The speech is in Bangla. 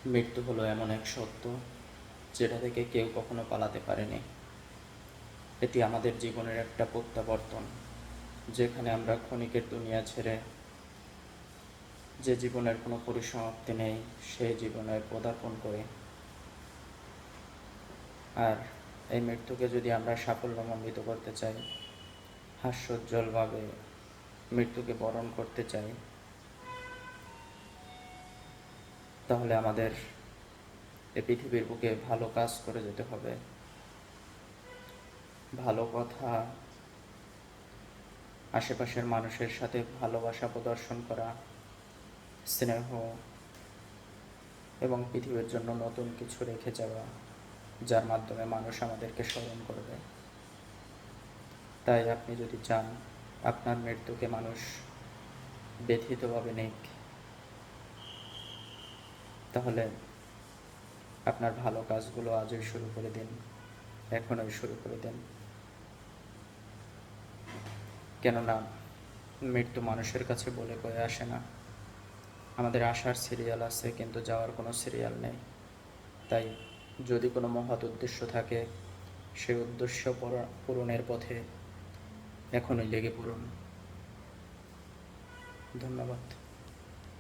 মৃত্যু হলো এমন এক সত্য যেটা থেকে কেউ কখনো পালাতে পারেনি। এটি আমাদের জীবনের একটা প্রত্যাবর্তন, যেখানে আমরা ক্ষণিকের দুনিয়া ছেড়ে যে জীবনের কোনো পরিসমাপ্তি নেই সেই জীবনে পদার্পণ করি। আর এই মৃত্যুকে যদি আমরা সাফল্যমণ্ডিত করতে চাই, হাস্যোজ্জ্বলভাবে মৃত্যুকে বরণ করতে চাই, তাহলে আমাদের এই পৃথিবীর বুকে ভালো কাজ করে যেতে হবে। ভালো কথা, আশেপাশের মানুষের সাথে ভালোবাসা প্রদর্শন করা, স্নেহ এবং পৃথিবীর জন্য নতুন কিছু রেখে যাওয়া, যার মাধ্যমে মানুষ আমাদেরকে স্মরণ করবে। তাই আপনি যদি চান আপনার মৃত্যুকে মানুষ ব্যথিতভাবে নিক, তাহলে আপনার ভালো কাজগুলো আজই শুরু করে দিন, এখনই শুরু করে দিন। কেননা মৃত্যু মানুষের কাছে বলে কয়ে আসে না। আমাদের আসার সিরিয়াল আছে, কিন্তু যাওয়ার কোনো সিরিয়াল নেই। তাই যদি কোনো মহৎ উদ্দেশ্য থাকে, সেই উদ্দেশ্য পূরণের পথে এখনই লেগে পড়ুন। ধন্যবাদ।